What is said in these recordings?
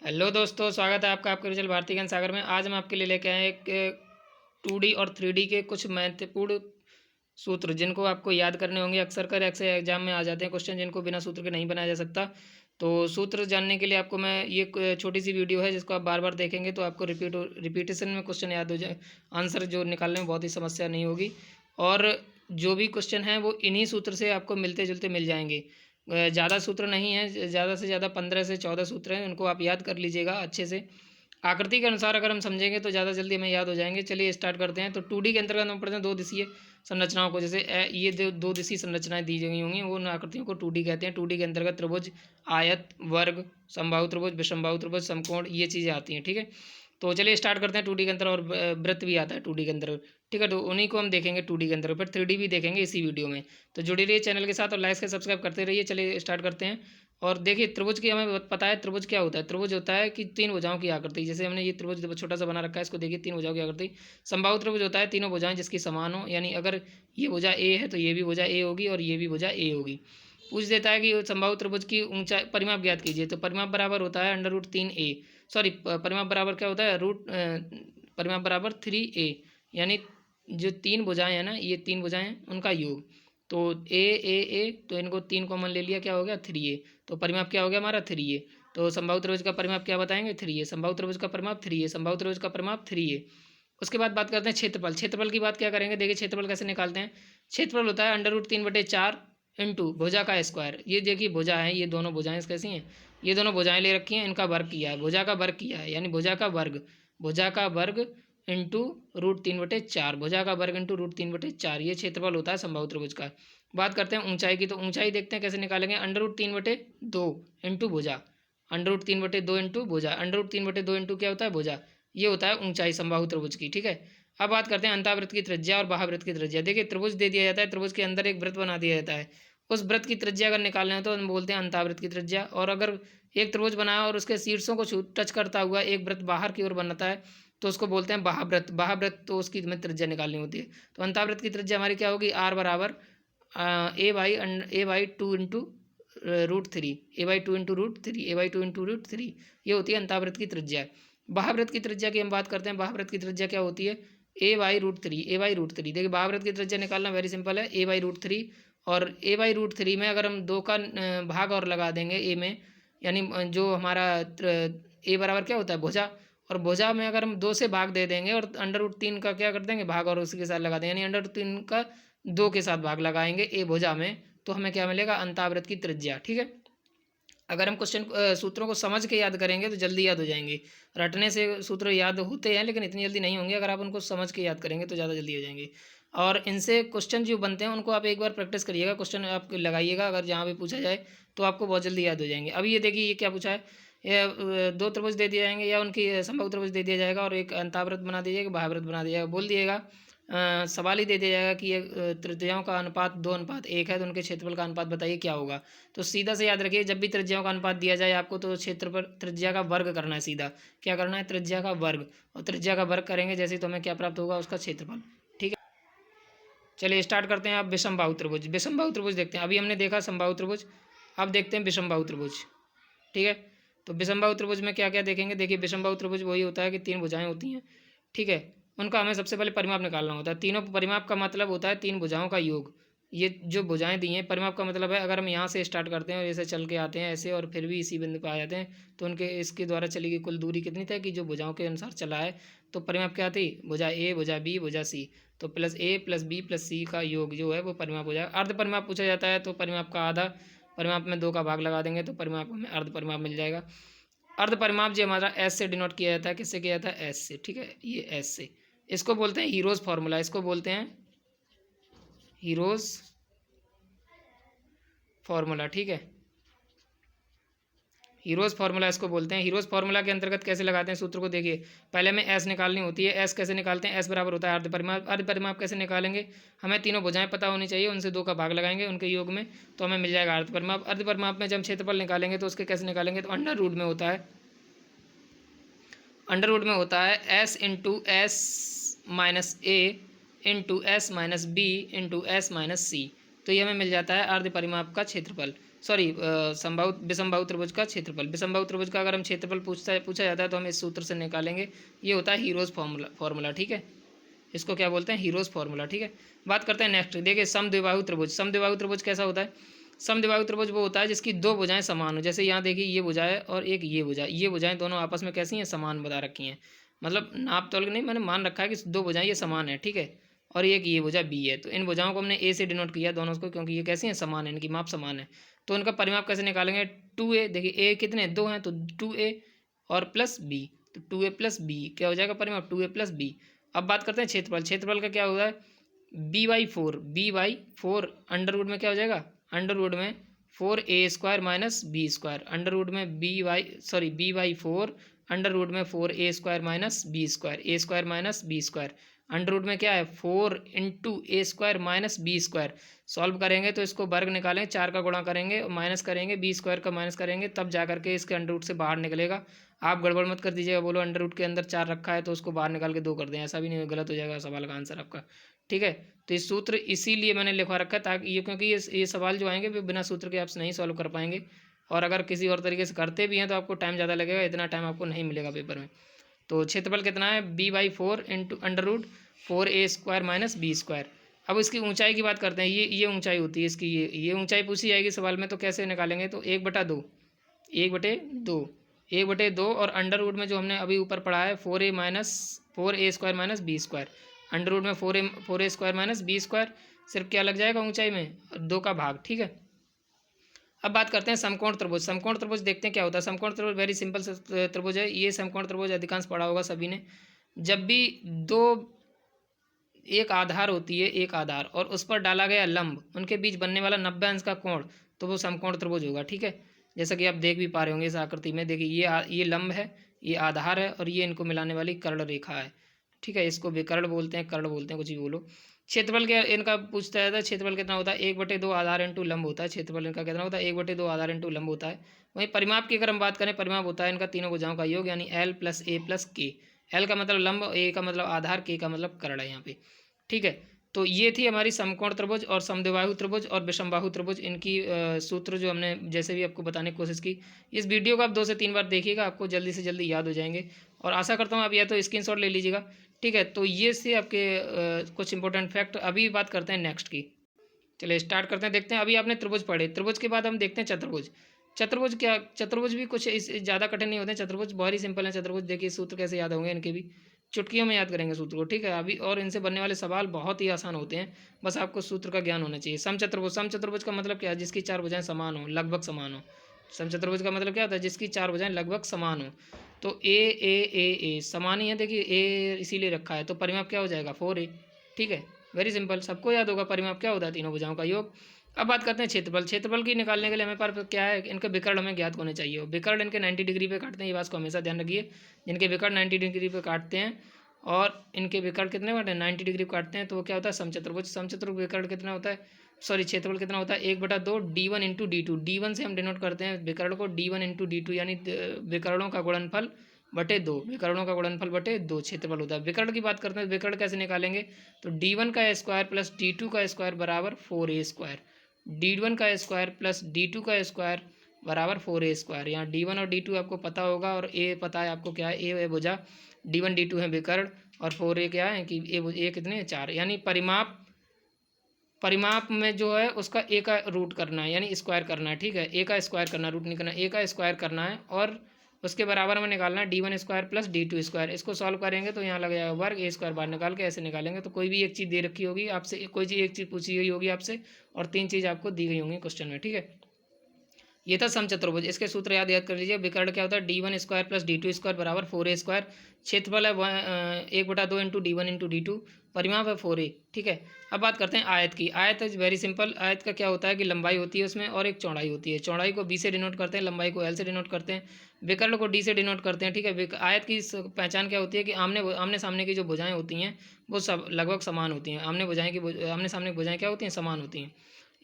Hello दोस्तों, स्वागत है आपका आपके रिजल्ट भारती ज्ञान सागर में। आज हम आपके लिए लेके आए एक 2D और 3D के कुछ महत्वपूर्ण सूत्र जिनको आपको याद करने होंगे। अक्सर कर अक्सर एग्जाम में आ जाते हैं क्वेश्चन जिनको बिना सूत्र के नहीं बनाया जा सकता। तो सूत्र जानने के लिए आपको मैं ये छोटी सी वीडियो है जिसको आप बार बार देखेंगे तो आपको रिपीटेशन में क्वेश्चन याद हो जाए, आंसर जो निकालने में बहुत ही समस्या नहीं होगी। और जो भी क्वेश्चन हैं वो इन्हीं सूत्र से आपको मिलते जुलते मिल जाएंगे। ज़्यादा सूत्र नहीं है, ज़्यादा से ज़्यादा 15 से 14 सूत्र हैं, उनको आप याद कर लीजिएगा अच्छे से। आकृति के अनुसार अगर हम समझेंगे तो ज़्यादा जल्दी हमें याद हो जाएंगे। चलिए स्टार्ट करते हैं। तो 2D के अंतर्गत हम पढ़ते हैं दो दिशीय संरचनाओं को। जैसे ये दो दिशीय संरचनाएं दी गई होंगी वो उन आकृतियों को 2D कहते हैं। 2D के अंतर्गत त्रिभुज, आयत, वर्ग, समबाहु त्रिभुज, विषमबाहु त्रिभुज, समकोण, ये चीज़ें आती हैं। ठीक है, तो चलिए स्टार्ट करते हैं। 2D के अंदर और वृत्त भी आता है 2D के अंदर। ठीक है, तो उन्हीं को हम देखेंगे 2D के अंदर, फिर 3D भी देखेंगे इसी वीडियो में। तो जुड़े रहिए चैनल के साथ और लाइक से सब्सक्राइब करते रहिए। चलिए स्टार्ट करते हैं। और देखिए त्रिभुज की हमें पता है त्रिभुज क्या होता है। त्रिभुज होता है कि तीन भुजाओं की आकृति। जैसे हमने ये त्रिभुज छोटा सा बना रखा है, इसको देखिए तीन भुजाओं की आकृति। समबाहु त्रिभुज होता है तीनों भुजाएं जिसकी समान हो, यानी अगर ये भुजा ए है तो ये भी भुजा ए होगी और ये भी भुजा ए होगी। पूछ देता है कि समबाहु त्रिभुज की ऊंचाई परिमाप ज्ञात कीजिए। तो परिमाप बराबर होता है √3a, सॉरी परिमाप बराबर क्या होता है परिमाप बराबर 3a, यानी जो तीन भुजाएं हैं ना, ये तीन भुजाएं हैं उनका योग। तो ए, तो इनको तीन कॉमन ले लिया, क्या हो गया 3a। तो परिमाप क्या हो गया हमारा 3a। तो समबाहु त्रिभुज का परिमाप क्या बताएंगे 3a। समबाहु त्रिभुज का परिमाप 3a, समबाहु त्रिभुज का परिमाप 3a। उसके बाद बात करते हैं क्षेत्रफल। क्षेत्रफल की बात क्या करेंगे, देखिए क्षेत्रफल कैसे निकालते हैं। क्षेत्रफल होता है √3/4 इंटू भुजा का स्क्वायर। ये देखिए भुजा है, ये दोनों भुजाएं कैसी हैं, ये दोनों भुजाएं ले रखी हैं, इनका वर्ग किया है, भुजा का वर्ग किया है, यानी भुजा का वर्ग इंटू √3/4, भुजा का वर्ग इंटू √3/4, ये क्षेत्रफल होता है समबाहु त्रिभुज का। बात करते हैं ऊंचाई की। तो ऊंचाई देखते हैं कैसे निकालेंगे। √3/2 इंटू भुजा, √3/2 इंटू भुजा, √3/2 इंटू क्या होता है भुजा, ये होता है ऊंचाई समबाहु त्रिभुज की। ठीक है, अब बात करते हैं अंतःवृत्त की त्रिज्या और बाह्यवृत्त की त्रिज्या। देखिए त्रिभुज दे दिया जाता है, त्रिभुज के अंदर एक वृत्त बना दिया जाता है, उस वृत्त की त्रिज्या अगर निकालना है तो हम बोलते हैं अंतःवृत्त की त्रिज्या। और अगर एक त्रिभुज बनाया और उसके शीर्षों को टच करता हुआ एक वृत्त बाहर की ओर बनता है तो उसको बोलते हैं बाह्यवृत्त। बाह्यवृत्त तो उसकी हमें त्रिज्या निकालनी होती है। तो अंतःवृत्त की त्रिज्या हमारी क्या होगी, आर बराबर a/2 into √3, a/2 into √3, a/2 into √3, ये होती है अंतःवृत्त की त्रिज्या। बाह्यवृत्त की त्रिज्या की हम बात करते हैं। बाह्यवृत्त की त्रिज्या क्या होती है, a/√3, a/√3। देखिए बाह्यवृत्त की त्रिज्या निकालना वेरी सिंपल है, a/√3। और a/√3 में अगर हम दो का भाग और लगा देंगे ए में, यानी जो हमारा ए बराबर क्या होता है भुजा, और भुजा में अगर हम दो से भाग दे देंगे और √3 का क्या कर देंगे भाग और उसी के साथ लगा देंगे, यानी √3 का दो के साथ भाग लगाएंगे ए भुजा में, तो हमें क्या मिलेगा अंतःवृत्त की त्रिज्या। ठीक है, अगर हम क्वेश्चन सूत्रों को समझ के याद करेंगे तो जल्दी याद हो जाएंगे। रटने से सूत्र याद होते हैं लेकिन इतनी जल्दी नहीं होंगे, अगर आप उनको समझ के याद करेंगे तो ज़्यादा जल्दी हो जाएंगे। और इनसे क्वेश्चन जो बनते हैं उनको आप एक बार प्रैक्टिस करिएगा, क्वेश्चन आप लगाइएगा, अगर जहाँ भी पूछा जाए तो आपको बहुत जल्दी याद हो जाएंगे। अभी ये देखिए ये क्या पूछा है, ये दो त्रिभुज दे दिए जाएंगे या उनकी समबाहु त्रिभुज दे दिया जाएगा और एक अंतःवृत्त बना दीजिएगा, बाह्यवृत्त बना दिया जाएगा। बोल दिएगा सवाल ही दे दिया जाएगा कि ये त्रिज्याओं का अनुपात 2:1 है तो उनके क्षेत्रफल का अनुपात बताइए क्या होगा। तो सीधा से याद रखिए, जब भी त्रिज्याओं का अनुपात दिया जाए आपको तो क्षेत्रफल त्रिज्या का वर्ग करना है। सीधा क्या करना है, त्रिज्या का वर्ग, और त्रिज्या का वर्ग करेंगे जैसे तो हमें क्या प्राप्त होगा, उसका क्षेत्रफल। ठीक है, चलिए स्टार्ट करते हैं। आप विषमबाहु त्रिभुज, विषमबाहु त्रिभुज देखते हैं। अभी हमने देखा समबाहु त्रिभुज, अब देखते हैं विषमबाहु त्रिभुज। ठीक है, तो विषमबाहु त्रिभुज में क्या क्या देखेंगे। देखिए विषमबाहु त्रिभुज वही होता है कि तीन भुजाएं होती हैं। ठीक है, उनका हमें सबसे पहले परिमाप निकालना होता है। तीनों परिमाप का मतलब होता है तीन भुजाओं का योग। ये जो भुजाएं दी हैं परिमाप का मतलब है, अगर हम यहाँ से स्टार्ट करते हैं और ऐसे चल के आते हैं ऐसे और फिर भी इसी बिंदु पर आ जाते हैं तो उनके इसके द्वारा चली गई कुल दूरी कितनी तय की जो भुजाओं के अनुसार चला है। तो परिमाप क्या थी, भुजा ए, भुजा बी, भुजा सी। तो +a+b+c का योग जो है वो परिमाप हो जाएगा। अर्ध परिमाप पूछा जाता है तो परिमाप का आधा, परिमाप में दो का भाग लगा देंगे तो परिमाप हमें अर्ध परिमाप मिल जाएगा। अर्ध परिमाप जो हमारा एस से डिनोट किया जाता है, किससे किया जाता है, एस से। ठीक है, ये एस से, इसको बोलते हैं हीरोज फार्मूला, इसको बोलते हैं हीरोज फार्मूला। ठीक है, हीरोज फार्मूला इसको बोलते हैं। हीरोज फार्मूला के अंतर्गत कैसे लगाते हैं सूत्र को देखिए। पहले हमें एस निकालनी होती है। एस कैसे निकालते हैं, एस बराबर होता है अर्ध परिमाप। अर्ध परिमाप कैसे निकालेंगे, हमें तीनों भुजाएं पता होनी चाहिए, उनसे दो का भाग लगाएंगे उनके योग में तो हमें मिल जाएगा अर्ध परिमाप। अर्ध परिमाप में जब क्षेत्रफल निकालेंगे तो उसके कैसे निकालेंगे, तो अंडर रूट में होता है, अंडर रूट में होता है S into S minus A into S minus B into S minus C. तो ये हमें मिल जाता है अर्ध परिमाप का क्षेत्रफल। सॉरी समबाहु विषमबाहु त्रिभुज का क्षेत्रफल। विषमबाहु त्रिभुज का अगर हम क्षेत्रफल पूछा जाता है तो हम इस सूत्र से निकालेंगे। ये होता है हीरोज फॉर्मूला, ठीक है। इसको क्या बोलते हैं? हीरोज फॉर्मूला, ठीक है। बात करते हैं नेक्स्ट। देखिए समद्विबाहु त्रिभुज। समद्विबाहु त्रिभुज कैसा होता है? समद्विबाहु त्रिभुज वो होता है जिसकी दो भुजाएं समान हो। जैसे यहाँ देखिए ये भुजा है और एक ये भुजा, ये भुजाएं दोनों आपस में कैसी हैं? समान बता रखी हैं। मतलब नाप तोल नहीं, मैंने मान रखा है कि दो भुजाएं ये समान है, ठीक है। और एक ये भुजा बी है, तो इन भुजाओं को हमने ए से डिनोट किया दोनों को, क्योंकि ये कैसी हैं? समान है, इनकी माप समान है। तो इनका परिमाप कैसे निकालेंगे? 2a। देखिए ए कितने? 2 हैं, तो 2a और प्लस बी, तो 2a प्लस बी क्या हो जाएगा? परिमाप 2a प्लस बी। अब बात करते हैं क्षेत्रफल। क्षेत्रफल का क्या होता है? b/4 अंडर रूट में क्या हो जाएगा? अंडर रूट में 4a² minus B square, under root में b/4 अंडर रूट में 4a² minus B square, a² minus B square, under root में क्या है? 4 into a² minus B square. Solve करेंगे तो इसको वर्ग निकालेंगे, 4 का गुणा करेंगे, माइनस करेंगे, बी स्क्वायर का माइनस करेंगे, तब जा करके इसके अंडर रूट से बाहर निकलेगा। आप गड़बड़ मत कर दीजिएगा, बोलो अंडर रूट के अंदर 4 रखा है तो उसको बाहर निकाल के 2 कर दें, ऐसा भी नहीं, गलत हो जाएगा सवाल का आंसर आपका, ठीक है। तो ये सूत्र इसीलिए मैंने लिखवा रखा है ताकि ये, क्योंकि ये सवाल जो आएंगे वे बिना सूत्र के आप नहीं सॉल्व कर पाएंगे, और अगर किसी और तरीके से करते भी हैं तो आपको टाइम ज़्यादा लगेगा, इतना टाइम आपको नहीं मिलेगा पेपर में। तो क्षेत्रफल कितना है? b/4 into under root 4a² minus B square. अब इसकी ऊंचाई की बात करते हैं। ये ऊंचाई होती है इसकी, ये ऊंचाई पूछी जाएगी सवाल में, तो कैसे निकालेंगे? तो 1/2, 1/2, 1/2, और अंडर रूट में जो हमने अभी ऊपर पढ़ा है 4a² minus B square, under root में 4a² माइनस बी स्क्वायर, सिर्फ क्या लग जाएगा ऊंचाई में? 2 का भाग, ठीक है। अब बात करते हैं समकोण त्रिभुज। समकोण त्रिभुज देखते हैं क्या होता है। समकोण त्रिभुज वेरी सिंपल त्रिभुज है। ये समकोण त्रिभुज अधिकांश पढ़ा होगा सभी ने। जब भी दो, एक आधार होती है, एक आधार, और उस पर डाला गया लंब, उनके बीच बनने वाला 90 अंश का कोण, तो वो समकोण त्रिभुज होगा, ठीक है। जैसा कि आप देख भी पा रहे होंगे इस आकृति में, देखिए ये लंब है, ये आधार है, और ये इनको मिलाने वाली कर्ण रेखा है, ठीक है। इसको विकर्ण बोलते हैं, कर्ण बोलते हैं, कुछ भी बोलो। क्षेत्रफल क्या इनका पूछता है, क्षेत्रफल कितना होता है? 1/2 आधार इंटू लंब होता है। क्षेत्रफल इनका कितना होता है? 1/2 आधार इंटू लंब होता है। वहीं परिमाप की अगर हम बात करें, परिमाप होता है इनका तीनों भुजाओं का योग, यानी l plus a plus k। l का मतलब लंब, a का मतलब आधार, k का मतलब कर्ण है यहाँ पे, ठीक है। तो ये थी हमारी समकोण त्रिभुज और समद्विबाहु त्रिभुज और विषमबाहु त्रिभुज, इनकी सूत्र जो हमने जैसे भी आपको बताने की कोशिश की। इस वीडियो को आप 2 से 3 बार देखिएगा, आपको जल्दी से जल्दी याद हो जाएंगे, और आशा करता हूँ आप या तो स्क्रीनशॉट ले लीजिएगा, ठीक है। तो ये से आपके कुछ इंपॉर्टेंट फैक्ट। अभी बात करते हैं नेक्स्ट की। चलिए स्टार्ट करते हैं, देखते हैं। अभी आपने त्रिभुज पढ़े, त्रिभुज के बाद हम देखते हैं चतुर्भुज। चतुर्भुज क्या? चतुर्भुज भी कुछ इस ज़्यादा कठिन नहीं होते हैं, चतुर्भुज बहुत ही सिंपल है। चतुर्भुज देखिए सूत्र कैसे याद होंगे इनके भी, चुटकियों में याद करेंगे सूत्र को, ठीक है। अभी और इनसे बनने वाले सवाल बहुत ही आसान होते हैं, बस आपको सूत्र का ज्ञान होना चाहिए। समचतुर्भुज, समचतुर्भुज का मतलब क्या है? जिसकी 4 भुजाएं समान हो, लगभग समान हो। समचतुर्भुज का मतलब क्या होता है? जिसकी 4 भुजाएं लगभग समान हो। तो ए समान ही है, देखिए ए इसीलिए रखा है, तो परिमाप क्या हो जाएगा? 4a, ठीक है। वेरी सिंपल, सबको याद होगा परिमाप क्या होता है? तीनों भुजाओं का योग। अब बात करते हैं क्षेत्रफल। क्षेत्रफल की निकालने के लिए हमें पास क्या है? इनके विकर्ण हमें ज्ञात होने चाहिए। विकर्ण इनके 90 डिग्री पे काटते हैं, ये बात को हमेशा ध्यान रखिए। जिनके विकर्ण 90 डिग्री पे काटते हैं और इनके विकर्ण कितने काटते हैं? 90 डिग्री काटते हैं, तो वो क्या होता है? समचतुर्भुज। समचतुर्भुज विकर्ण कितना होता है? सॉरी, क्षेत्रफल कितना होता है? 1/2 d1 इंटू d2। d1 से हम डिनोट करते हैं विकर्ण को, d1 इंटू d2, यानी विकर्णों का गुणनफल बटे 2, विकर्णों का गुणनफल बटे 2 क्षेत्रफल होता है। विकर्ण की बात करते हैं, विकर्ण कैसे निकालेंगे? तो d1 का स्क्वायर प्लस d2 का स्क्वायर बराबर 4a²। d1 का स्क्वायर प्लस d2 का स्क्वायर बराबर 4a²। यहाँ d1 और d2 आपको पता होगा, और a पता है आपको क्या है? a भुजा, d1 d2 है विकर्ण, और 4a क्या है कि a कितने? 4। यानी परिमाप में जो है उसका a का रूट करना है, यानी स्क्वायर करना है, ठीक है। a का स्क्वायर करना, रूट नहीं करना, a का स्क्वायर करना है, और उसके बराबर में निकालना है d1² प्लस d2²। इसको सॉल्व करेंगे तो यहाँ लग जाएगा वर्ग, a² बाहर निकाल के ऐसे निकालेंगे, तो कोई भी एक चीज़ दे रखी होगी आपसे, कोई चीज़ एक चीज़ पूछी गई होगी आपसे, और 3 चीज़ आपको दी गई होंगी क्वेश्चन में, ठीक है। ये था समचतुर्भुज। इसके सूत्र याद कर लीजिए। विकर्ण क्या होता है? d1² प्लस d2² बराबर 4a²। क्षेत्रफल है 1/2 इंटू d1 इंटू d2। परिमाप है 4a, ठीक है। अब बात करते हैं आयत की। आयत इज वेरी सिंपल। आयत का क्या होता है कि लंबाई होती है उसमें और एक चौड़ाई होती है। चौड़ाई को b से डिनोट करते हैं, लंबाई को l से डिनोट करते हैं, विकर्ण को d से डिनोट करते हैं, ठीक है। आयत की पहचान क्या होती है कि आमने सामने की जो भुजाएं होती हैं वो सब लगभग समान होती हैं। आमने सामने की भुजाएं क्या होती हैं? समान होती हैं।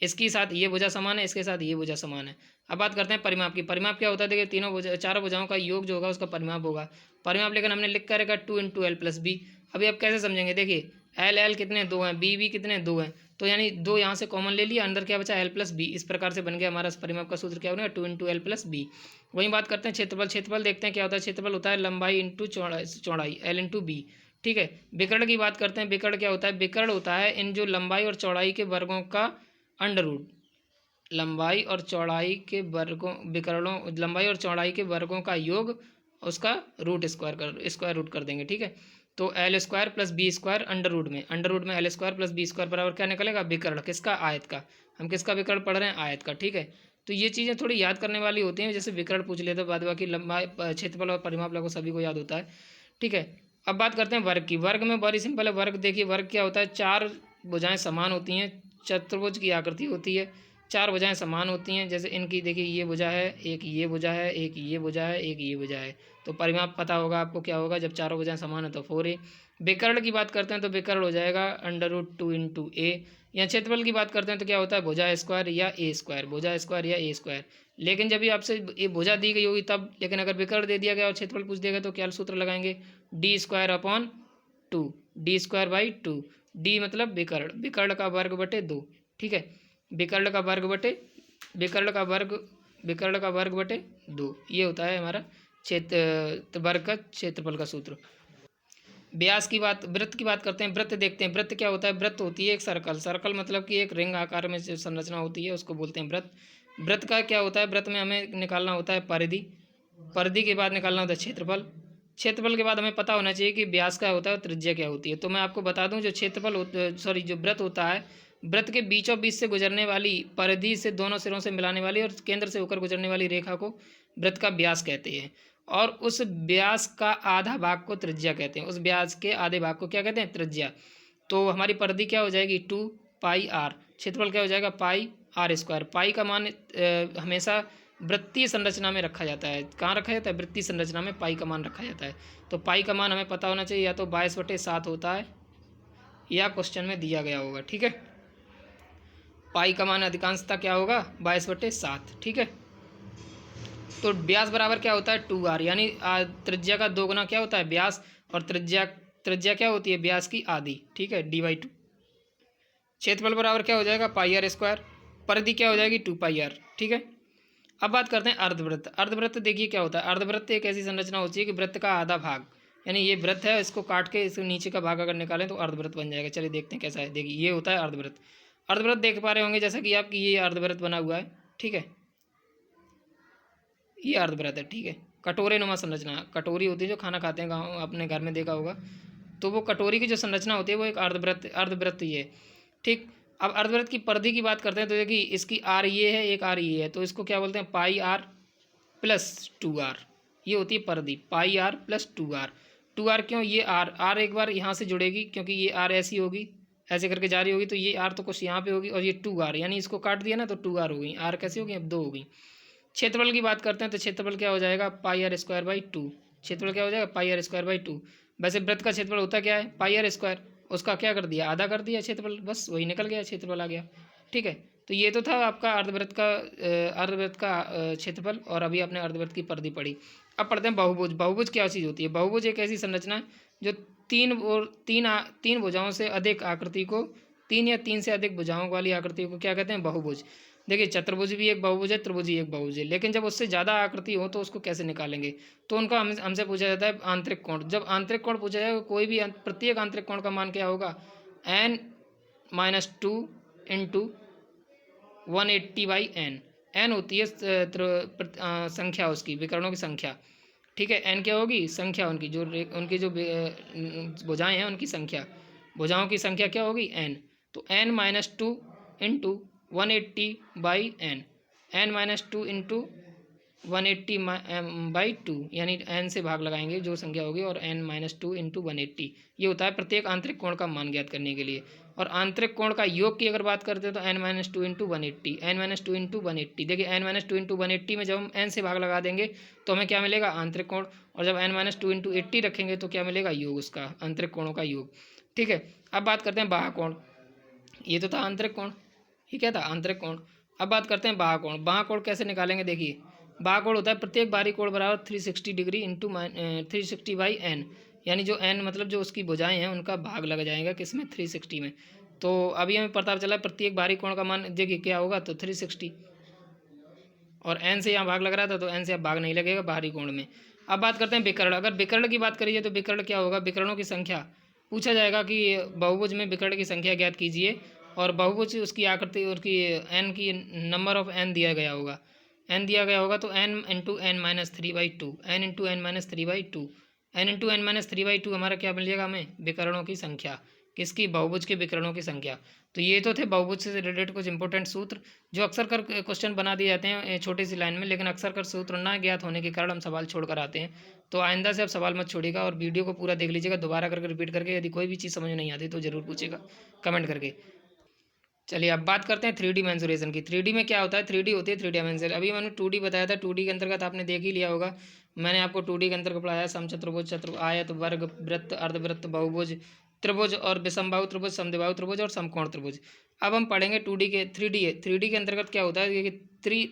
इसके साथ ये भुजा समान है, इसके साथ ये भुजा समान है। अब बात करते हैं परिमाप की। परिमाप क्या होता है? देखिए चारों भुजाओं का योग जो होगा उसका परिमाप होगा। परिमाप लेकिन हमने लिख कर रखा 2 इंटू l प्लस बी। अभी आप कैसे समझेंगे? देखिए l कितने? 2 हैं, b कितने? 2 हैं, तो यानी 2 यहाँ से कॉमन ले लिया, अंदर क्या बचा एल प्लस बी। इस प्रकार से बन गया हमारा परिमाप का सूत्र क्या बनेगा 2 इंटू एल प्लस बी। वहीं बात करते हैं क्षेत्रफल। क्षेत्रफल देखते हैं क्या होता है। क्षेत्रफल होता है लंबाई इंटू चौड़ाई एल इंटू बी। ठीक है। विकर्ण की बात करते हैं। विकर्ण क्या होता है। विकर्ण होता है इन जो लंबाई और चौड़ाई के वर्गों का अंडर रूट। लंबाई और चौड़ाई के वर्गों विकर्णों लंबाई और चौड़ाई के वर्गों का योग, उसका स्क्वायर रूट कर देंगे। ठीक है। तो L square plus B square under root में L square plus B square बराबर क्या निकलेगा विकर्ण किसका आयत का। हम किसका विकर्ण पढ़ रहे हैं आयत का। ठीक है। तो ये चीज़ें थोड़ी याद करने वाली होती हैं, जैसे विकर्ण पूछ लेते बाद बाकी लंबाई क्षेत्रफल और परिमाप लगभग सभी को याद होता है। ठीक है। अब बात करते हैं वर्ग की। वर्ग में बड़ी सिंपल है। वर्ग देखिए वर्ग क्या होता है। 4 भुजाएं समान होती हैं, चतुर्भुज की आकृति होती है, 4 भुजाएं समान होती हैं। जैसे इनकी देखिए ये भुजा है, एक ये भुजा है, एक ये भुजा है, एक ये भुजा है। तो परिमाप पता होगा आपको क्या होगा जब चारों भुजाएं समान है तो 4a। विकर्ण की बात करते हैं तो विकर्ण हो जाएगा √2 इंटू ए। या क्षेत्रफल की बात करते हैं तो क्या होता है भुजा स्क्वायर या ए स्क्वायर, भुजा स्क्वायर या ए स्क्वायर। लेकिन जब भी आपसे ये भुजा दी गई होगी तब, लेकिन अगर विकर्ण दे दिया गया और क्षेत्रफल पूछ दिया गया तो क्या सूत्र लगाएंगे D square upon 2, D square by 2। D मतलब विकर्ण, विकर्ण का वर्ग बटे 2। ठीक है। विकर्ण का वर्ग बटे 2, ये होता है हमारा वर्ग का क्षेत्रफल का सूत्र। व्यास की बात, वृत्त की बात करते हैं। वृत्त देखते हैं। वृत्त क्या होता है। वृत्त होती है एक सर्कल। सर्कल मतलब कि एक रिंग आकार में जो संरचना होती है उसको बोलते हैं वृत्त। वृत्त का क्या होता है। वृत्त में हमें निकालना होता है परिधि, परिधि के बाद निकालना होता है क्षेत्रफल, क्षेत्रफल के बाद हमें पता होना चाहिए कि व्यास क्या होता है और त्रिज्या क्या होती है। तो मैं आपको बता दूं जो जो वृत्त होता है, वृत्त के बीचों बीच से गुजरने वाली परिधि से दोनों सिरों से मिलाने वाली और केंद्र से होकर गुजरने वाली रेखा को वृत्त का व्यास कहते हैं। और उस व्यास का आधा भाग को त्रिज्या कहते हैं। उस व्यास के आधे भाग को क्या कहते हैं त्रिज्या। तो हमारी परिधि क्या हो जाएगी 2 पाई आर, क्षेत्रफल क्या हो जाएगा पाई आर स्क्वायर। पाई का मान हमेशा वृत्तीय संरचना में रखा जाता है। कहाँ रखा जाता है वृत्तीय संरचना में पाई का मान रखा जाता है। तो पाई का मान हमें पता होना चाहिए, या तो 22/7 होता है या क्वेश्चन में दिया गया होगा। ठीक है। पाई का मान अधिकांशतः क्या होगा 22/7। ठीक है। तो व्यास बराबर क्या होता है 2r, यानी त्रिज्या का 2 गुना क्या होता है व्यास, और त्रिज्या क्या होती है व्यास की आधी। ठीक है। d/2। क्षेत्रफल बराबर क्या हो जाएगा पाई आर स्क्वायर, परिधि क्या हो जाएगी 2 पाई आर। ठीक है। अब बात करते हैं अर्धवृत्त। अर्धवृत्त देखिए क्या होता है। अर्धवृत्त एक ऐसी संरचना होती है कि वृत्त का आधा भाग, यानी ये वृत्त है, इसको काट के इसके नीचे का भाग अगर निकालें तो अर्धवृत्त बन जाएगा। चलिए देखते हैं कैसा है। देखिए ये होता है अर्धवृत्त। अर्धवृत्त देख पा रहे होंगे जैसा कि आपकी ये अर्धवृत्त बना हुआ है। ठीक है। ये अर्धवृत्त है। ठीक है। कटोरे नुमा संरचना, कटोरी होती है जो खाना खाते हैं गाँव अपने घर में देखा होगा, तो वो कटोरी की जो संरचना होती है वो एक अर्धवृत्त ही है। ठीक। अब अर्धवृत्त की परिधि की बात करते हैं तो देखिए इसकी आर ये है, एक आर ये है, तो इसको क्या बोलते हैं पाई आर प्लस 2r। ये होती है परिधि पाई आर प्लस 2r। 2r क्यों, ये आर एक बार यहाँ से जुड़ेगी क्योंकि ये आर ऐसी होगी, ऐसे करके जा रही होगी, तो ये आर तो कुछ यहाँ पे होगी, और ये 2r यानी इसको काट दिया ना तो 2r हो गई। आर कैसी होगी अब 2 हो गई। क्षेत्रफल की बात करते हैं तो क्षेत्रफल क्या हो जाएगा पाई आर स्क्वायर बाई 2। क्षेत्रफल क्या हो जाएगा पाई आर स्क्वायर बाई 2। वैसे वृत्त का क्षेत्रफल होता क्या है पाई आर स्क्वायर, उसका क्या कर दिया आधा कर दिया क्षेत्रफल, बस वही निकल गया क्षेत्रफल आ गया। ठीक है। तो ये तो था आपका अर्धवृत्त का क्षेत्रफल, और अभी आपने अर्धवृत्त की परिधि पढ़ी। अब पढ़ते हैं बहुभुज। बहुभुज क्या चीज़ होती है। बहुभुज एक ऐसी संरचना है जो तीन भुजाओं से अधिक आकृति को, 3 या 3 से अधिक भुजाओं वाली आकृति को क्या कहते हैं बहुभुज। देखिए चतुर्भुज भी एक बहुभुज है, त्रिभुज ही एक बहुभुज है, लेकिन जब उससे ज़्यादा आकृति हो तो उसको कैसे निकालेंगे, तो उनका हमसे पूछा जाता है आंतरिक कोण। जब आंतरिक कोण पूछा जाएगा कोई भी प्रत्येक आंतरिक कोण का मान क्या होगा n-2 इंटू 180/n। n होती है संख्या उसकी, विकर्णों की संख्या। ठीक है। n क्या होगी संख्या, उनकी जो भुजाएं हैं उनकी संख्या, भुजाओं की संख्या क्या होगी n। तो n-2 into 180/n, n-2 into 180/2, यानी n से भाग लगाएंगे जो संख्या होगी, और n-2 इंटू 180 ये होता है प्रत्येक आंतरिक कोण का मान ज्ञात करने के लिए। और आंतरिक कोण का योग की अगर बात करते हैं तो n-2 इंटू 180, n-2 इंटू 180। देखिए n-2 इंटू 180 में जब हम n से भाग लगा देंगे तो हमें क्या मिलेगा आंतरिक कोण, और जब n-2 इंटू 80 रखेंगे तो क्या मिलेगा योग उसका, आंतरिक कोणों का योग। ठीक है। अब बात करते हैं बाह्य कोण। ये तो था आंतरिक कोण, ये क्या था आंतरिक कोण। अब बात करते हैं बाह्य कोण। बाह्य कोण कैसे निकालेंगे, देखिए बाह्य कोण होता है प्रत्येक बाहरी कोण बराबर 360 डिग्री इंटू 360/n, यानी जो n मतलब जो उसकी भुजाएं हैं उनका भाग लग जाएगा किसमें 360 में। तो अभी हमें पता चला प्रत्येक बाहरी कोण का मान देखिए क्या होगा, तो 360, और एन से यहाँ भाग लग रहा था तो एन से अब भाग नहीं लगेगा बाहरी कोण में। अब बात करते हैं विकर्ण। अगर विकर्ण की बात करिए तो विकर्ण क्या होगा, विकर्णों की संख्या पूछा जाएगा कि बहुभुज में विकर्ण की संख्या ज्ञात कीजिए, और बहुभुज उसकी आकृति उसकी एन की नंबर ऑफ एन दिया गया होगा, एन दिया गया होगा तो N into N minus 3/2, N into N minus 3/2, N into N minus 3/2 हमारा क्या मिल जाएगा हमें, विकर्णों की संख्या, किसकी, बहुभुज के विकर्णों की संख्या। तो ये तो थे बहुभुज से रिलेटेड कुछ इंपॉर्टेंट सूत्र जो अक्सर कर क्वेश्चन बना दिए जाते हैं छोटी सी लाइन में, लेकिन अक्सर कर सूत्र ना ज्ञात होने के कारण हम सवाल छोड़ कर आते हैं। तो आइंदा से आप सवाल मत छोड़िएगा और वीडियो को पूरा देख लीजिएगा दोबारा करके रिपीट करके, यदि कोई भी चीज़ समझ में नहीं आती तो जरूर पूछेगा कमेंट करके। चलिए अब बात करते हैं 3D मेंसुरेशन की। 3D में क्या होता है, 3D होती है 3 डायमेंशन। अभी मैंने 2D बताया था, 2D के अंतर्गत आपने देख ही लिया होगा, मैंने आपको 2D के अंतर्गत पढ़ाया समचतुर्भुज, चतुर्भुज, आयत, वर्ग, वृत्त, अर्धवृत्त, बहुभुज, त्रिभुज और विषमबाहु त्रिभुज, समद्विबाहु त्रिभुज और समकोण त्रिभुज। अब हम पढ़ेंगे 2D के 3D है। 3D के अंतर्गत क्या होता है कि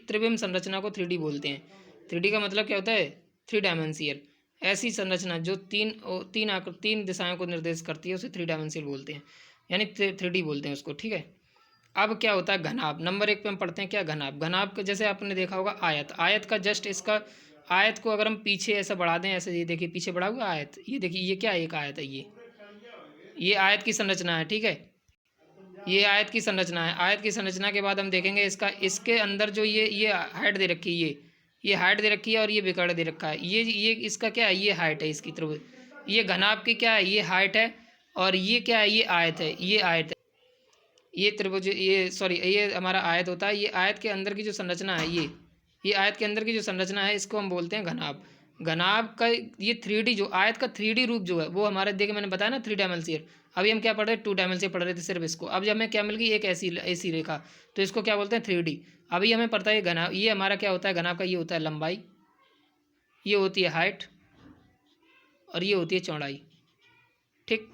त्रिविम संरचना को 3D बोलते हैं। 3D का मतलब क्या होता है, 3 डायमेंशियल, ऐसी संरचना जो तीन दिशाओं को निर्देश करती है उसे 3 डायमेंशियल बोलते हैं, यानी 3D बोलते हैं उसको, ठीक है। अब क्या होता है घनाभ, नंबर 1 पे हम पढ़ते हैं क्या, घनाभ। घनाभ का जैसे आपने देखा होगा आयत, आयत का जस्ट इसका आयत को अगर हम पीछे ऐसा बढ़ा दें, ऐसे ये देखिए पीछे बढ़ा हुआ आयत, ये देखिए ये क्या एक आयत है, ये आयत की संरचना है, ठीक है, ये आयत की संरचना है। आयत की संरचना के बाद हम देखेंगे इसके अंदर जो ये हाइट दे रखी है, ये हाइट दे रखी है और ये विकर्ण दे रखा है, ये इसका क्या है, ये हाइट है इसकी त्रिभुज, ये घनाभ की क्या है, ये हाइट है, और ये क्या है, ये आयत है, ये आयत है, ये त्रिभुज, ये सॉरी ये हमारा आयत होता है। ये आयत के अंदर की जो संरचना है, ये आयत के अंदर की जो संरचना है इसको हम बोलते हैं घनाभ। घनाभ का ये 3D जो आयत का 3D रूप जो है वो हमारे, देखिए मैंने बताया ना 3 डायमेंशियल, अभी हम क्या पढ़ रहे हैं 2 डायमेंशियल पढ़ रहे थे सिर्फ इसको। अब जब हमें क्या मिल गई, एक ऐसी रेखा, तो इसको क्या बोलते हैं 3D। अभी हमें पता है घनाभ, ये हमारा क्या होता है घनाभ का, ये होता है लंबाई, ये होती है हाइट, और ये होती है चौड़ाई, ठीक।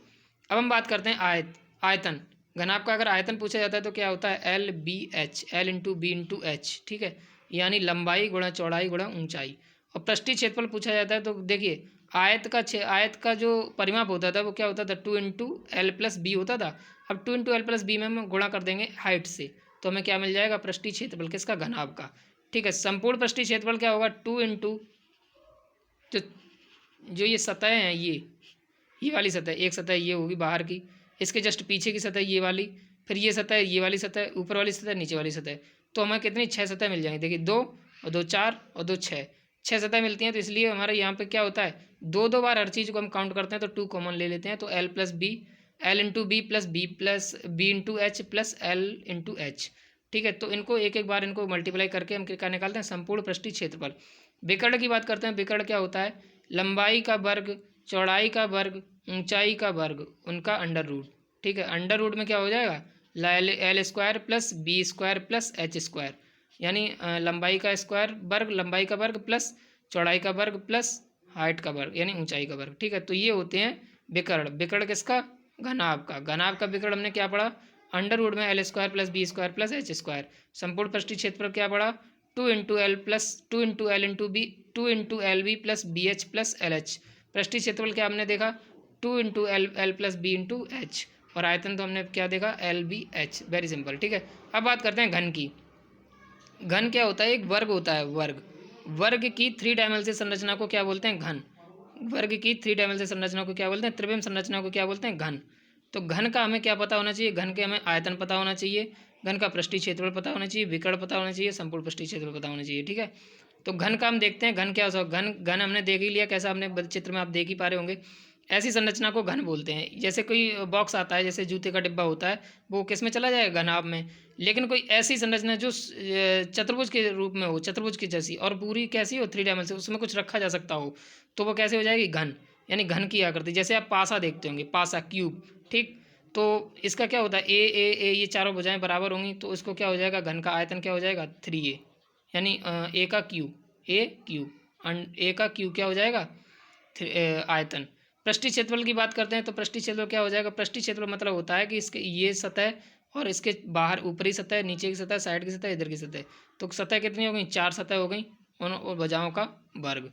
अब हम बात करते हैं आयतन। घनाभ का अगर आयतन पूछा जाता है तो क्या होता है, LBH, L into B into H, ठीक है, यानी लंबाई गुणा चौड़ाई गुणा ऊंचाई। और पृष्ठीय क्षेत्रफल पूछा जाता है तो देखिए आयत का जो परिमाप होता था वो क्या होता था, 2 इंटू एल प्लस बी होता था। अब 2 इंटू एल प्लस बी में हम गुणा कर देंगे हाइट से, तो हमें क्या मिल जाएगा, पृष्ठीय क्षेत्रफल किसका, घनाभ का, ठीक है। संपूर्ण पृष्ठीय क्षेत्रफल क्या होगा, 2 इंटू जो ये सतह हैं, ये वाली सतह, एक सतह ये होगी बाहर की, इसके जस्ट पीछे की सतह ये वाली, फिर ये सतह, ये वाली सतह, ऊपर वाली सतह, नीचे वाली सतह, तो हमें कितनी 6 सतह मिल जाएंगी। देखिए 2 और 2 4 और 2 6 सतह मिलती हैं। तो इसलिए हमारे यहाँ पे क्या होता है, 2 बार हर चीज़ को हम काउंट करते हैं तो 2 कॉमन ले लेते हैं, तो L plus B, L into B plus B into H plus L into H, ठीक है। तो इनको एक बार इनको मल्टीप्लाई करके हम क्या निकालते हैं, संपूर्ण पृष्ठीय क्षेत्रफल। विकर्ण की बात करते हैं, विकर्ण क्या होता है, लंबाई का वर्ग, चौड़ाई का वर्ग, ऊंचाई का वर्ग, उनका अंडर रूट, ठीक है। अंडर रूट में क्या हो जाएगा, L square plus B square plus H square, यानी लंबाई का स्क्वायर वर्ग, लंबाई का वर्ग प्लस चौड़ाई का वर्ग प्लस हाइट का वर्ग यानी ऊंचाई का वर्ग, ठीक है। तो ये होते हैं विकर्ण। विकर्ण किसका, घनाभ का। घनाभ का विकर्ण हमने क्या पढ़ा, अंडर रूट में L square plus B square plus H square. संपूर्ण पृष्ठीय क्षेत्रफल क्या पढ़ा, 2 into L into B, 2 into L B plus B H plus L H. पृष्ठीय क्षेत्रफल क्या हमने देखा, 2 into L plus B into H, और आयतन तो हमने क्या देखा, LBH, वेरी सिंपल, ठीक है। अब बात करते हैं घन की। घन क्या होता है, एक वर्ग होता है, वर्ग की 3 डायमेंशनल संरचना को क्या बोलते हैं, घन। वर्ग की 3 डायमेंशनल संरचना को क्या बोलते हैं, त्रिविम संरचना को क्या बोलते हैं, घन। तो घन का हमें क्या पता होना चाहिए, घन के हमें आयतन पता होना चाहिए, घन का पृष्ठीय क्षेत्रफल पता होना चाहिए, विकर्ण पता होना चाहिए, संपूर्ण पृष्ठीय क्षेत्रफल पता होना चाहिए, ठीक है। तो घन का हम देखते हैं, घन क्या होता है, घन हमने देख ही लिया कैसा, हमने चित्र में आप देख ही पा रहे होंगे। ऐसी संरचना को घन बोलते हैं। जैसे कोई बॉक्स आता है, जैसे जूते का डिब्बा होता है, वो किस में चला जाएगा, घनाभ में। लेकिन कोई ऐसी संरचना जो चतुर्भुज के रूप में हो, चतुर्भुज की जैसी, और पूरी कैसी हो, 3 डायमेंशन, उसमें कुछ रखा जा सकता हो, तो वो कैसे हो जाएगी, घन, यानी घन की आकृति। जैसे आप पासा देखते होंगे, पासा क्यूब, ठीक। तो इसका क्या होता है, ए ये चारों भुजाएं बराबर होंगी, तो इसको क्या हो जाएगा, घन का आयतन क्या हो जाएगा, 3a, यानी ए का क्यू, ए का क्यू क्या हो जाएगा, आयतन। पृष्ठीय क्षेत्रफल की बात करते हैं तो पृष्ठीय क्षेत्रफल क्या हो जाएगा, पृष्ठीय क्षेत्रफल मतलब होता है कि इसके ये सतह और इसके बाहर ऊपरी सतह, नीचे की सतह, साइड की सतह, इधर की सतह, तो सतह कितनी हो गई, 4 सतह हो गई उन भुजाओं का वर्ग।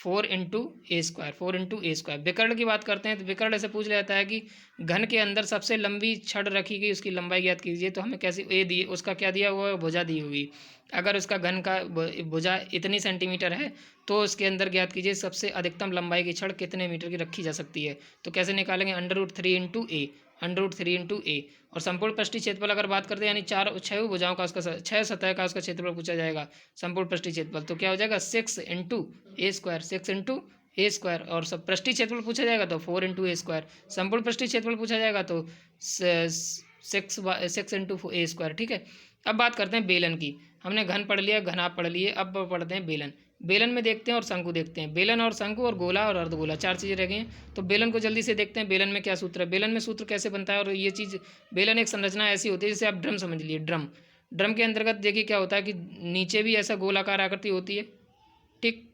4 इंटू ए स्क्वायर। विकर्ण की बात करते हैं तो विकर्ण ऐसे पूछ लिया जाता है कि घन के अंदर सबसे लंबी छड़ रखी गई, उसकी लंबाई ज्ञात कीजिए। तो हमें कैसे ए दिए, उसका क्या दिया हुआ है, भुजा दी हुई। अगर उसका घन का भुजा इतनी सेंटीमीटर है तो उसके अंदर ज्ञात कीजिए सबसे अधिकतम लंबाई की छड़ कितने मीटर की रखी जा सकती है। तो कैसे निकालेंगे, √3 इंटू ए। और संपूर्ण पृष्ठीय क्षेत्रफल अगर बात करते हैं यानी 6 भुजाओं का, उसका 6 सतह का उसका क्षेत्रफल पूछा जाएगा, संपूर्ण पृष्ठीय क्षेत्रफल। तो क्या हो जाएगा 6 इंटू ए स्क्वायर। और सब पृष्ठीय क्षेत्रफल पूछा जाएगा तो 4 इंटू ए स्क्वायर। संपूर्ण पृष्ठीय क्षेत्रफल पूछा जाएगा तो 6 इंटू ए स्क्वायर। ठीक है। अब बात करते हैं बेलन की। हमने घन पढ़ लिया, घनाभ पढ़ लिए, अब पढ़ते हैं बेलन। बेलन में देखते हैं और शंकु देखते हैं। बेलन और शंकु और गोला और अर्धगोला 4 चीज़ें रह गई हैं। तो बेलन को जल्दी से देखते हैं, बेलन में क्या सूत्र है। बेलन में सूत्र कैसे बनता है, और ये चीज़ बेलन एक संरचना ऐसी होती है जैसे आप ड्रम समझ लीजिए। ड्रम के अंतर्गत देखिए क्या होता है कि नीचे भी ऐसा गोलाकार आकृति होती है, ठीक,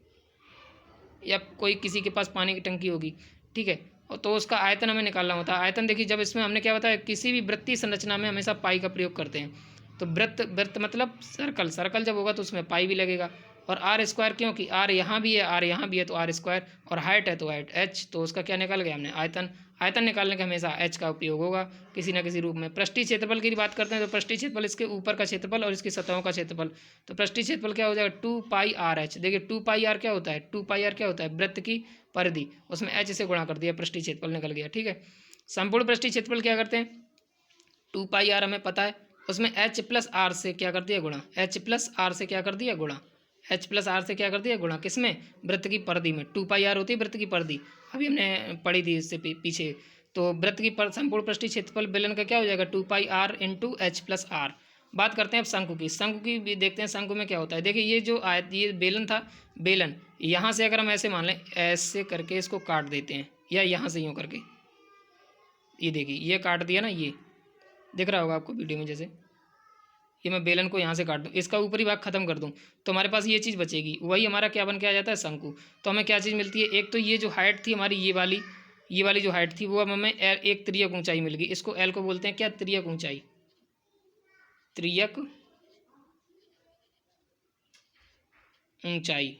या कोई किसी के पास पानी की टंकी होगी, ठीक है। और तो उसका आयतन हमें निकालना होता है। आयतन देखिए, जब इसमें हमने क्या बताया, किसी भी वृत्तीय संरचना में हमेशा पाई का प्रयोग करते हैं। तो वृत्त मतलब सर्कल जब होगा तो उसमें पाई भी लगेगा। और आर स्क्वायर, क्योंकि आर यहाँ भी है, आर यहाँ भी है, तो आर स्क्वायर। और हाइट है तो हाइट एच, तो उसका क्या निकाल गया हमने, आयतन। आयतन निकालने का हमेशा एच का उपयोग होगा किसी न किसी रूप में। पृष्ठीय क्षेत्रफल की बात करते हैं तो पृष्ठीय क्षेत्रफल इसके ऊपर का क्षेत्रफल और इसकी सतहों का क्षेत्रफल। तो पृष्ठीय क्षेत्रफल क्या हो जाएगा, 2πr/h। देखिए 2πr क्या होता है, 2πr क्या होता है, वृत्त की परिधि, उसमें एच से गुणा कर दिया, पृष्ठीय क्षेत्रफल निकल गया। ठीक है। संपूर्ण पृष्ठीय क्षेत्रफल क्या करते हैं, 2πr हमें पता है, उसमें h+r से क्या कर दिया गुणा, h+r से क्या कर दिया गुणा, h+r से क्या कर दिया गुणा, किसमें, वृत्त की परिधि में। 2πr होती है वृत्त की परिधि, अभी हमने पढ़ी थी इससे पीछे। तो वृत्त की संपूर्ण पृष्ठीय क्षेत्रफल बेलन का क्या हो जाएगा, 2πr × h+r। बात करते हैं अब शंकु की। शंकु की भी देखते हैं, शंकु में क्या होता है। देखिए ये जो ये बेलन था, बेलन यहाँ से अगर हम ऐसे मान लें, ऐसे करके इसको काट देते हैं, या यहाँ से यूँ करके, ये देखिए ये काट दिया ना, ये दिख रहा होगा आपको वीडियो में, जैसे ये मैं बेलन को यहाँ से काट दूँ, इसका ऊपरी भाग खत्म कर दूँ, तो हमारे पास ये चीज़ बचेगी। वही हमारा क्या बन के आ जाता है, शंकु। तो हमें क्या चीज़ मिलती है, एक तो ये जो हाइट थी हमारी, ये वाली जो हाइट थी, वो अब हमें एक त्रियक ऊंचाई मिल गई। इसको एल को बोलते हैं क्या, त्रियक ऊंचाई, त्रियक ऊंचाई,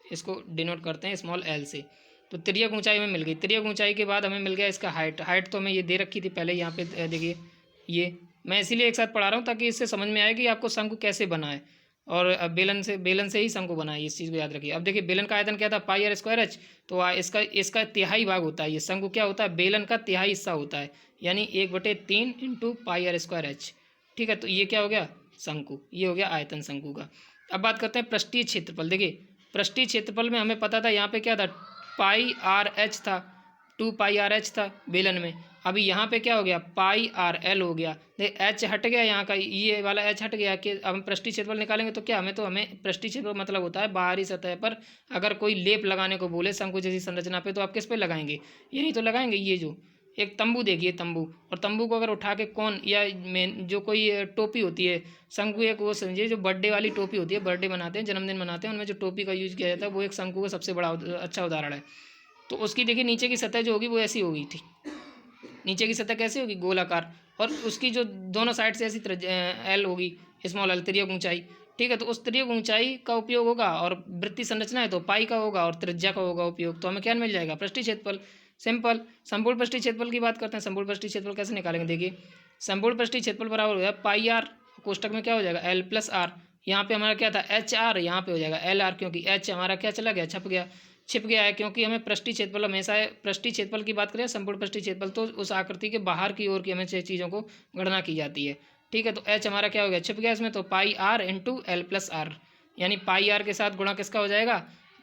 इसको डिनोट करते हैं स्मॉल एल से। तो त्रियक ऊंचाई हमें मिल गई। त्रियक ऊंचाई के बाद हमें मिल गया इसका हाइट तो हमें ये दे रखी थी पहले, यहाँ पे देखिए, ये मैं इसीलिए एक साथ पढ़ा रहा हूँ ताकि इससे समझ में आए कि आपको शंकु कैसे बना है। और अब बेलन से ही शंकु बना है, इस चीज़ को याद रखिए। अब देखिए बेलन का आयतन क्या था, πr²h। तो इसका तिहाई भाग होता है, ये शंकु क्या होता है, बेलन का तिहाई हिस्सा होता है, यानी 1/3 × πr²h। ठीक है। तो ये क्या हो गया, शंकु, ये हो गया आयतन शंकु का। अब बात करते हैं पृष्ठीय क्षेत्रफल। देखिए पृष्ठीय क्षेत्रफल में हमें पता था, यहाँ पे क्या था, πr/h था, 2πr/h था बेलन में। अभी यहाँ पे क्या हो गया, πr/l हो गया। देख h हट गया, यहाँ का ये वाला h हट गया। कि अब हम पृष्ठीय क्षेत्रफल निकालेंगे तो क्या, हमें पृष्ठीय क्षेत्रफल मतलब होता है बाहरी सतह पर अगर कोई लेप लगाने को बोले शंकु जैसी संरचना पे, तो आप किस पे लगाएंगे, यही तो लगाएंगे। ये जो एक तंबू देखिए, तंबू, और तंबू को अगर उठा के कौन, या जो कोई टोपी होती है, शंकु एक वो समझिए जो बर्थडे वाली टोपी होती है, बर्थडे मनाते हैं, जन्मदिन मनाते हैं, उनमें जो टोपी का यूज किया जाता है, वो एक शंकु का सबसे बड़ा अच्छा उदाहरण है। तो उसकी देखिए नीचे की सतह जो होगी वो ऐसी होगी, ठीक, नीचे की सतह कैसी होगी, गोलाकार, और उसकी जो दोनों साइड से ऐसी एल होगी, स्मॉल एल, त्रियक ऊंचाई। ठीक है। तो उस त्रियक ऊंचाई का उपयोग होगा, और वृत्तीय संरचना है तो पाई का होगा, और त्रिज्या का होगा उपयोग। तो हमें क्या मिल जाएगा, पृष्ठीय क्षेत्रफल। सिंपल। संपूर्ण पृष्ठीय क्षेत्रफल की बात करते हैं। संपूर्ण पृष्ठीय क्षेत्रफल कैसे निकालेंगे, देखिए संपूर्ण पृष्ठीय क्षेत्रफल बराबर हो जाएगा πr, कोष्टक में क्या हो जाएगा, l+r। यहाँ पे हमारा क्या था, HR, यहाँ पे हो जाएगा LR, क्योंकि H हमारा क्या चला गया, छिप गया है, क्योंकि हमें पृष्ठीय क्षेत्रफल हमेशा है। पृष्ठीय क्षेत्रफल की बात करें, संपूर्ण पृष्ठीय क्षेत्रफल, तो उस आकृति के बाहर की ओर की हमें चीज़ों को गणना की जाती है। ठीक है। तो H हमारा क्या हो गया, छिप गया इसमें, तो πr × l+r, यानी πr के साथ गुणा किसका हो जाएगा,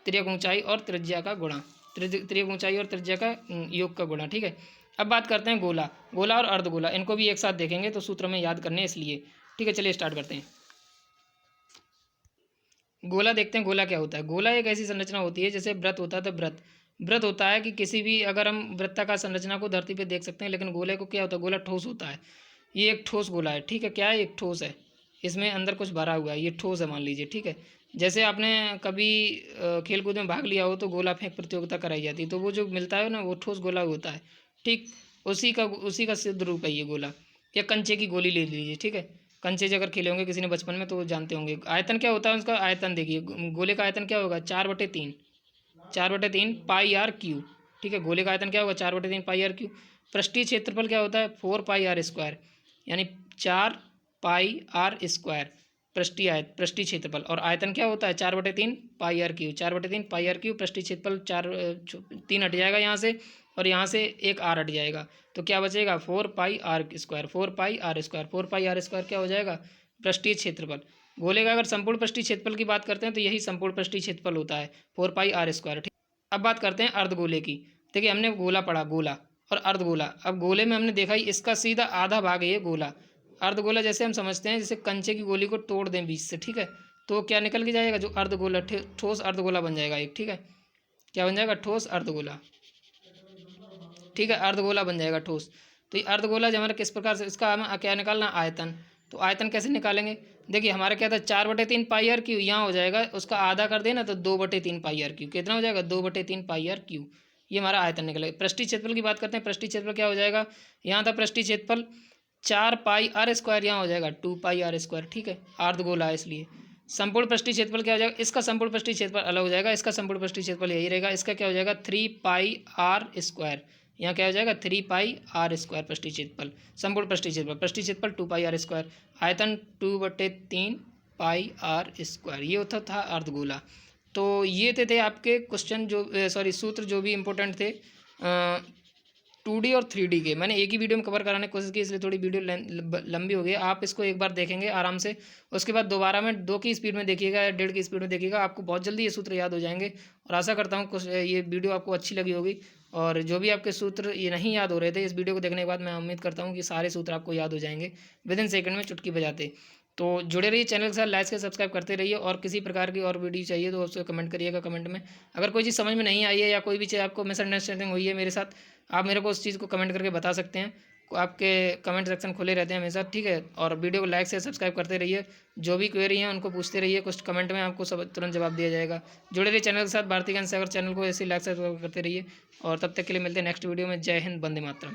त्रियक ऊंचाई और त्रिज्या का गुणा, त्रियक ऊंचाई और त्रिज्या का योग का गुणा। ठीक है। अब बात करते हैं गोला और अर्धगोला, इनको भी एक साथ देखेंगे तो सूत्र में याद करने इसलिए। ठीक है, चलिए स्टार्ट करते हैं। गोला देखते हैं, गोला क्या होता है। गोला एक ऐसी संरचना होती है जैसे व्रत होता है, तो व्रत होता है कि किसी भी, अगर हम वृत्ताकार संरचना को धरती पे देख सकते हैं, लेकिन गोले को क्या होता है, गोला ठोस होता है। ये एक ठोस गोला है। ठीक है, क्या है, एक ठोस है, इसमें अंदर कुछ भरा हुआ है, ये ठोस है मान लीजिए। ठीक है। जैसे आपने कभी खेल कूद में भाग लिया हो तो गोला फेंक प्रतियोगिता कराई जाती है, तो वो जो मिलता है ना, वो ठोस गोला होता है। ठीक, उसी का सिद्ध रूप है ये गोला। या कंचे की गोली ले लीजिए, ठीक है, कंचे अगर खेले होंगे किसी ने बचपन में तो जानते होंगे। आयतन क्या होता है उसका, आयतन देखिए गोले का आयतन क्या होगा 4/3, 4/3 पाई आर क्यू। ठीक है, गोले का आयतन क्या होगा 4/3 पाई आर क्यू। पृष्ठीय क्षेत्रफल क्या होता है 4 पाई आर स्क्वायर, यानी 4 पाई आर स्क्वायर पृष्ठीय क्षेत्रफल। और आयतन क्या होता है 4/3 pi R cube, 4/3 pi R cube. पृष्ठीय क्षेत्रफल 3 हट जाएगा यहाँ से, और यहाँ से एक आर हट जाएगा, तो क्या बचेगा 4 pi R square, 4 pi R square. 4 pi R square क्या हो जाएगा पृष्ठीय क्षेत्रफल। गोले का अगर संपूर्ण पृष्ठीय क्षेत्रफल की बात करते हैं तो यही संपूर्ण पृष्ठीय क्षेत्रफल होता है 4 पाई आर स्क्वायर। ठीक, अब बात करते हैं अर्धगोले की। देखिए हमने गोला पढ़ा, गोला और अर्धगोला। अब गोले में हमने देखा ही इसका सीधा आधा भाग है ये गोला। अर्धगोला जैसे हम समझते हैं जैसे कंचे की गोली को तोड़ दें बीच से, ठीक है, तो क्या निकल के जाएगा जो अर्धगोला, ठोस अर्धगोला बन जाएगा एक। ठीक है, क्या बन जाएगा ठोस अर्धगोला। ठीक है, अर्धगोला बन जाएगा ठोस। तो ये अर्धगोला जो हमारा किस प्रकार से, इसका हमें क्या निकालना आयतन। तो आयतन कैसे निकालेंगे, देखिए हमारा क्या था 4/3 पाई आर क्यू, यहाँ हो जाएगा उसका आधा कर देना तो 2/3 पाई आर क्यू। कितना हो जाएगा 2/3 पाई आर क्यू, ये हमारा आयतन निकलेगा। पृष्ठीय क्षेत्रफल की बात करते हैं, पृष्ठीय क्षेत्रफल क्या हो जाएगा, यहाँ था पृष्ठीय क्षेत्रफल 4 पाई आर स्क्वायर, यहाँ हो जाएगा 2 पाई आर स्क्वायर। ठीक है, अर्धगोला है इसलिए। संपूर्ण पृष्ठीय क्षेत्रफल क्या हो जाएगा, इसका संपूर्ण पृष्ठीय क्षेत्रफल अलग हो जाएगा, इसका संपूर्ण पृष्ठीय क्षेत्रफल यही रहेगा। इसका क्या हो जाएगा 3 पाई आर स्क्वायर, यहाँ क्या हो जाएगा 3 पाई आर स्क्वायर पृष्ठीय क्षेत्रफल। संपूर्ण पृष्ठीय क्षेत्रफल, पृष्ठीय क्षेत्रफल 2 पाई आर स्क्वायर, आयतन 2/3 पाई आर स्क्वायर। ये होता था अर्धगोला। तो ये थे आपके क्वेश्चन जो सूत्र जो भी इम्पोर्टेंट थे 2D और 3D के। मैंने एक ही वीडियो में कवर कराने की कोशिश की, इसलिए थोड़ी वीडियो लंबी हो गई। आप इसको एक बार देखेंगे आराम से, उसके बाद दोबारा में 2 की स्पीड में देखिएगा या 1.5 की स्पीड में देखिएगा, आपको बहुत जल्दी ये सूत्र याद हो जाएंगे। और आशा करता हूँ कुछ ये वीडियो आपको अच्छी लगी होगी। और जो भी आपके सूत्र ये नहीं याद हो रहे थे, इस वीडियो को देखने के बाद मैं उम्मीद करता हूँ कि सारे सूत्र आपको याद हो जाएंगे विदिन सेकंड में चुटकी बजाते। तो जुड़े रहिए चैनल के साथ, लाइक से सब्सक्राइब करते रहिए। और किसी प्रकार की और वीडियो चाहिए तो उसको कमेंट करिएगा कमेंट में। अगर कोई चीज़ समझ में नहीं आई है या कोई भी चीज़ आपको मिसअंडरस्टैंडिंग हुई है मेरे साथ, आप मेरे को उस चीज़ को कमेंट करके बता सकते हैं। आपके कमेंट सेक्शन खुले रहते हैं हमेशा। ठीक है, और वीडियो को लाइक से सब्सक्राइब करते रहिए। जो भी क्वेरी हैं उनको पूछते रहिए, कुछ कमेंट में आपको सब तुरंत जवाब दिया जाएगा। जुड़े रहिए चैनल के साथ, भारतीय ज्ञान सागर चैनल को ऐसे लाइक सब्सक्राइब करते रहिए। और तब तक के लिए मिलते हैं नेक्स्ट वीडियो में। जय हिंद, वंदे मातरम।